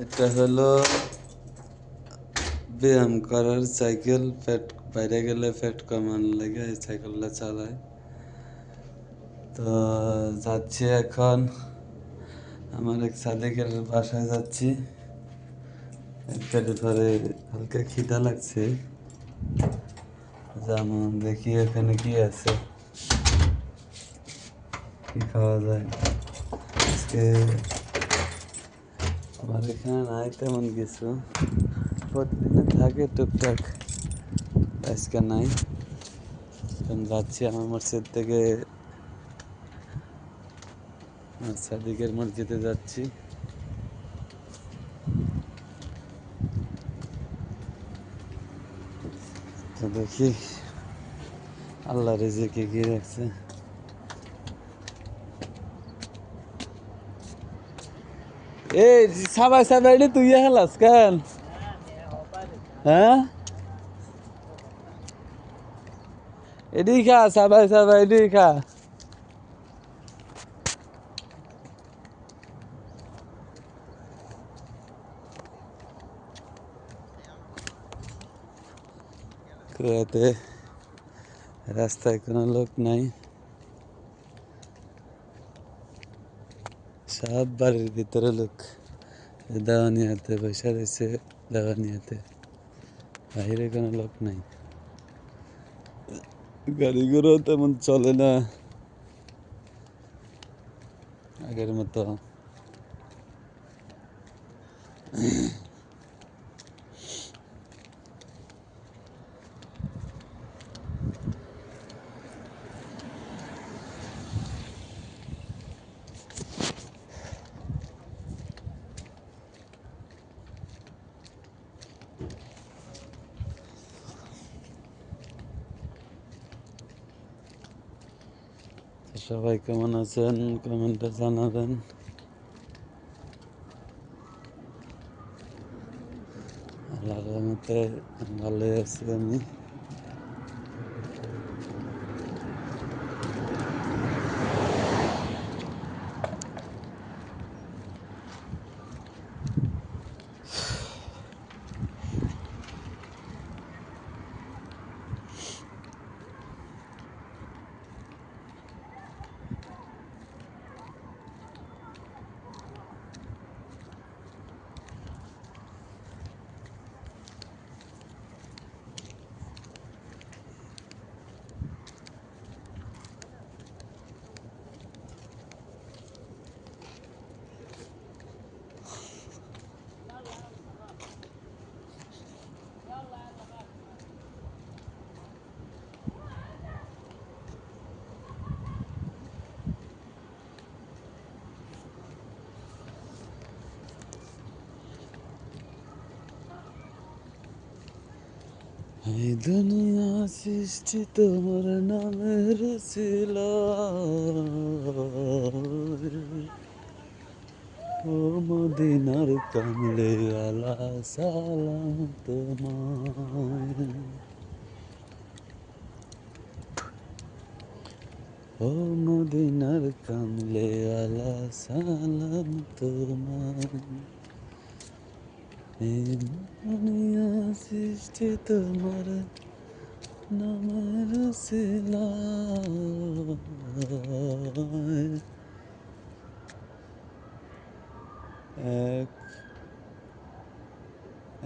এটা হলো ব্যায়াম করার সাইকেল। ফ্যাট বাইরে গেলে ফ্যাট কমানোর লাগে এই সাইকেলটা চালায়। তো যাচ্ছি এখন আমার এক সাদেকের বাসায় যাচ্ছি। একটার পরে হালকা খিদা লাগছে, যেমন দেখি এখানে কি আছে, কি খাওয়া যায়। আজকে আমার এখানে নাই তেমন কিছু, প্রতিদিনে থাকে টুকটাক, আজকে নাই। এখন যাচ্ছি আমার মসজিদ থেকে সাদিকের মসজিদে যাচ্ছি। তো দেখি আল্লাহ রিজিকে কি রাখছে। এই সবাই সবাই তুই হেলাস কেন? হ্যাঁ, এডি খা, সবাই সবাই এডি খা। কুয়াতে রাস্তায় কোনো লোক নাই, সব বাড়ির ভিতরে লোক। দেওয়ানিয়াতে বসে রয়েছে, দেওয়ানিয়াতে বাইরে কোনো লোক নাই। গাড়ি ঘোড়া তেমন চলে না আগের মতো। সবাই কেমন আছেন কমেন্টে জানাবেন। আল্লাহর রহমতে ভালোই আছি আমি। এই দুনিয়া সৃষ্টি তোমার নামের ছিল, ও মদিনার কামলে আলা সালাম তোমার, ও মদিনার কামলে আলা সালাম তোমার। এই দুনিয়া সৃষ্টি তোমার নামের ছিল, এক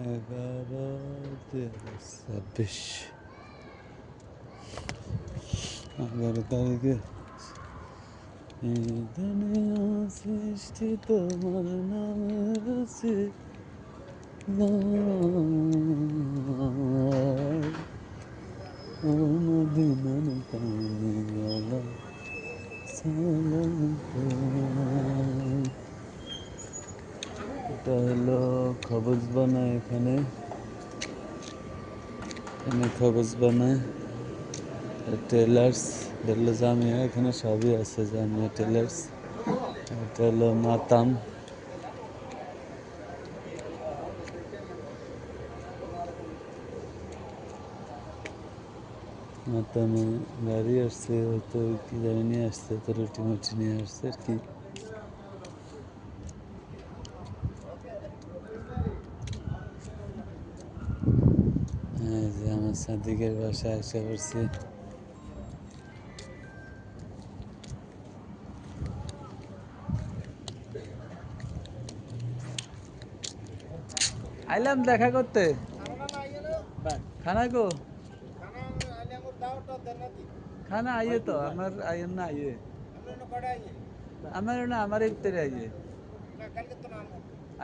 11/2026, 11 তারিখে। এই দুনিয়া সৃষ্টি তোমার নামের ছিল, ও মদিনার কামলে সালাম তোমার। এটা হলো খবজ বানায়, এখানে খবজ বানায় টেলার্স। এটা হলো জামিয়া, এখানে সবই আছে, জামিয়া টেলার্স। এটা হলো মাতাম, মাতামে গাড়ি আসছে, হয়তো কি জানি নিয়ে আসছে, তো রুটি মুটি নিয়ে আসছে আর কি। এই যে আমার সাদিকের বাসায় এসে পড়ছি। আইলাম দেখা করতে। খানা গো खाना आइए तो हमार आइए ना आइए हमारे ना हमारे तेरे आइए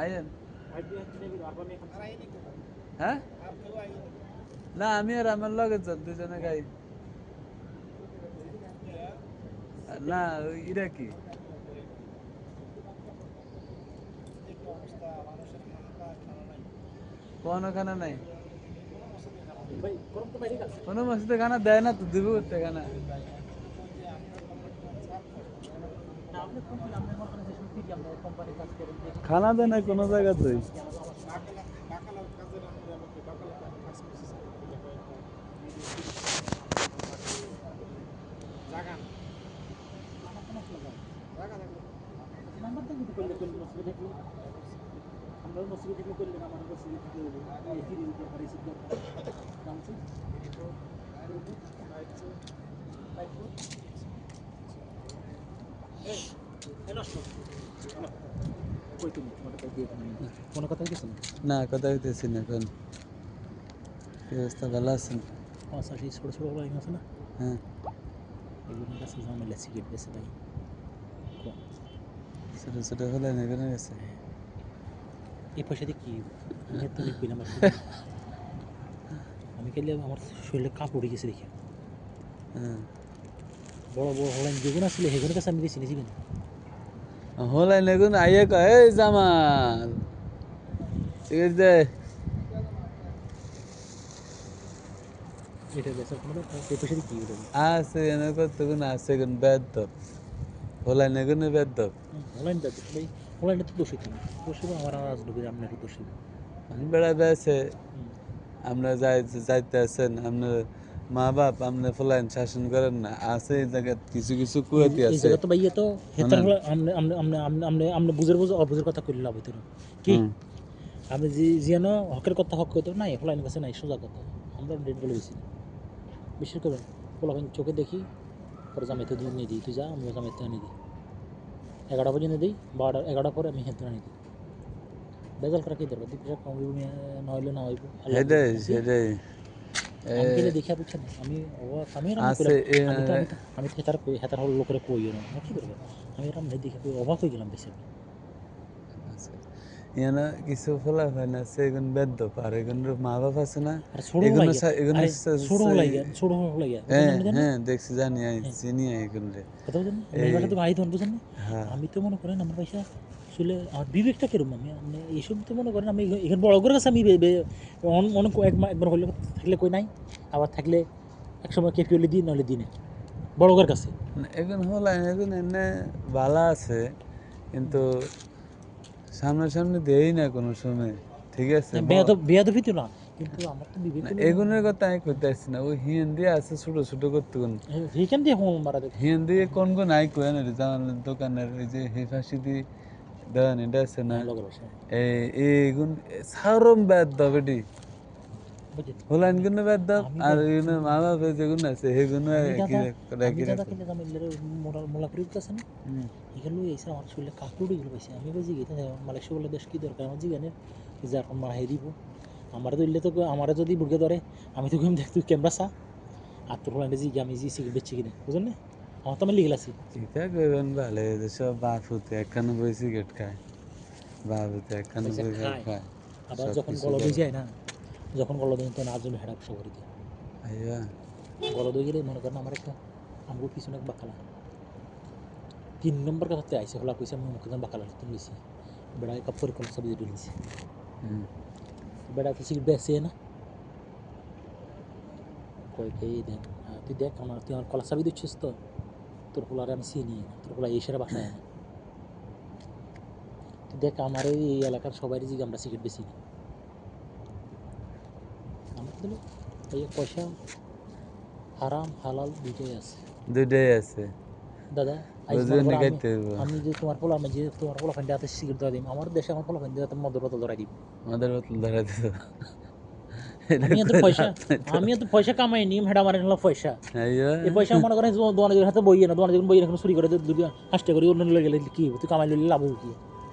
आइए হ্যাঁ না আমি আর আমার লগে যান দুজনে খাই না ইরা কি কোনো খানা নাই কোনো মসজিদে খানা দেয় না তো দিব করতে খানা খানা দেয় না কোনো জায়গাতেই না কথা হইতেছি না এখন কি অবস্থা ভালো আছেন ছোট ছোট লাইন আছে না হ্যাঁ এগুলোর কাছে ঝামেলা সিগারেট বেছে ভাই ছোট ছোট হলে না কেন গেছে এই পয়সা দিয়ে কি তুমি পেলাম আমি খেলে আমার শরীরে কাপ উঠে গেছে দেখে হ্যাঁ বড় বড় হলাইন যেগুলো আসলে সেগুলোর কাছে আমি চিনেছি কেন হলাই না কোন আইয়ে কয় এই জামাল সিগারেট দে এটা বেচার কোনো এই পয়সা দিয়ে কি হবে আছে এনে কত কোন আছে কোন বেদ হলাই না কোন বেদ হলাইন দাদা ভাই হলাইনটা তো দোষী তুমি দোষী আমার রাজনীতি আপনার দোষী বেড়া বেছে আমরা যাইতে আছেন আপনার মা বাপ আপনার ফুলাইন শাসন করেন না আছে এই জায়গায় কিছু কিছু কুয়াতি এই আছে জায়গা তো ভাইয়া তো হেতার হলো আমরা বুঝের অবুঝের কথা কইলে লাভ হইতো না কি আপনি যেন হকের কথা হক কইতো নাই হলাইন কাছে নাই সোজা কথা আমরা ডেট বলে দিছি বিশ্বাস করবেন পোলাপান চোখে দেখি পরে জামাইতে দুধ নিয়ে দিই তুই যা আমিও জামাইতে আনি দিই 11টা পর্যন্ত দিই 11টা পরে আমি হেঁটে আনি দিই বেজাল করা কি দরকার দুই পয়সা কম না হইলে না হইব সেটাই সেটাই আমি গেলে দেখা বুঝছেন আমি আমি হেতার হল লোকের কই না কি করবো আমি এরকম দেখে অবাক হয়ে গেলাম বেশি ইয়ানা কিছু ফলা হয় না সেগুন বেদ্য আর এগুন মা বাপ আছে না হ্যাঁ দেখছি জানি চিনি এগুন রে আমি তো মনে করেন আমার পয়সা আসলে আমার বিবেকটা কিরকম আমি এইসব তো মনে করেন আমি এখানে বড় করে কাছে আমি অনেক একবার হলে থাকলে কই নাই আবার থাকলে একসময় কে পেলে দিই নাহলে দিনে বড় করে কাছে এখন হলাই এখন এনে ভালো আছে কিন্তু সামনাসামনি দেই না কোনো সময় ঠিক আছে বেয়াদবি তো না কিন্তু আমার তো বিবেক এগুনের কথা আমি কইতে আসছি না ওই হিয়েন দিয়ে আছে ছোট ছোট করতে কোন হিয়েন দিয়ে হোম মারা দেয় হিয়েন দিয়ে কোন কোন আই কই না জামালের দোকানের ওই যে হেফাসি দি দেন এটা আছে না এইগুন সারম বাদ দাবেডি হলাইন গুন বাদ দাব আর ইউনে মা বাবা যেগুন আছে হেগুন রাখি রাখি মোলা করি আছে না এগুলো এসে আমার শরীরে কাপড় এগুলো পাইছে আমি বুঝি গেতে মালয়েশিয়া বলে দেশ কি দরকার আমার জিগানের যার মারাই দিব আমার ধরলে তো আমার যদি বুড়কে ধরে আমি তো দেখ তুই ক্যামেরা চা আর তোর হলাইনে জি আমি জি সিগারেট বেচছি কিনে বুঝলেন না আমার তো আমি লিগেল আছি এটা কইবেন ভালো সব বাপ হতে একখানে বই সিগারেট খায় বাপ হতে একখানে বই খায় আবার যখন গলা দিয়ে যায় না যখন গলা দিয়ে তো নাচ জন্য হেডা বসে করে দিই আইয়া গলা দিয়ে গেলে মনে করেন আমার একটা আমগুলো পিছনে বাকালা 3 নম্বর কথাতে আইসে হলা কইছে আমি মুখে বাকালা তুমি নিছি বেড়া এক পরিকল্পনা সব দিয়ে দিয়েছি বেড়া কিছু বেসে না কই কে দেন তুই দেখ আমার তুই আমার কলা চাবি দিচ্ছিস তো তোর পোলারে আমি চিনি তোর পোলা এই সেরা বাসায় না তুই দেখ আমার এই এলাকার সবাই যে আমরা সিগারেট বেশি না আমার তো এই পয়সা হারাম হালাল দুইটাই আছে দাদা আমি যে তোমার পোলা আমি যে তোমার পোলা ফান্ডে হাতে সিগারেট ধরা দিই আমার দেশে আমার পোলা ফান্ডে হাতে মদের বোতল ধরাই দিব মদের বোতল ধরাই দিব আমি এত পয়সা কামাই নি হেডা মারেন হলো পয়সা আইয়া এই পয়সা মনে করেন দোকানের হাতে বইয়ে না দোকানে যখন বইয়ে এখন চুরি করে দুটো হাসতে করি অন্য লয়ে গেলে কি হবে? তুই কামাই লইলে লাভ হবে কি?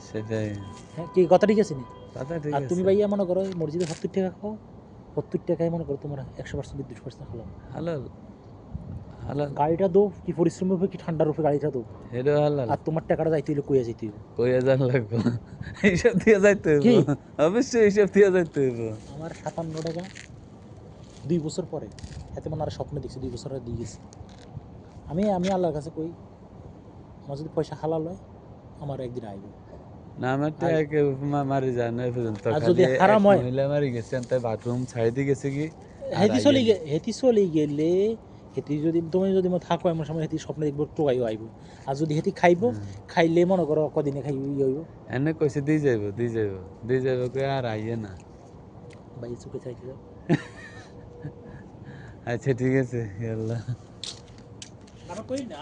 সেটাই হ্যাঁ কি কথা ঠিক আছে নি? কথা ঠিক আর আছে তুমি ভাইয়া মনে করো মসজিদে 70 টাকা খাও 70 টাকায় মনে করো তোমার 100% বিদ্যুৎ খরচ হলো হালাল হালাল গাড়িটা দো কি পরিশ্রম হবে কি ঠান্ডার উপরে গাড়িটা দো এটা হালাল আর তোমার টাকাটা যাইতে হইলে কইয়া যাইতে হইবে কইয়া জান লাগবো এইসব দিয়ে যাইতে হইব কি? অবশ্যই এইসব দিয়ে যাইতে হইব আমার 57 টাকা 2 বছর পরে এতে মনে আর স্বপ্ন দেখছি 2 বছর দিয়ে গেছি আমি আল্লাহর কাছে কই আমার যদি পয়সা হালাল হয় আমার একদিন আইবে না আমার তো একে মারি যায় না এই পর্যন্ত আর খালি যদি হারাম এক হয়? মহিলা মারি গেছেন তাই বাথরুম ছাড়ি দিয়ে গেছে কি আর হেতি চলে গেলে হেতি যদি তুমি যদি থাকো এমন সময় হেতি স্বপ্নে দেখবো টোকাইও আইব আর যদি হেতি খাইবো খাইলে মনে করো কদিনে খাইব ইয়ে হইব এনে কইছে দিয়ে যাইব কই আর আইয়ে না ভাই চোখে চাইতে যাও আচ্ছা ঠিক আছে আল্লাহ কই না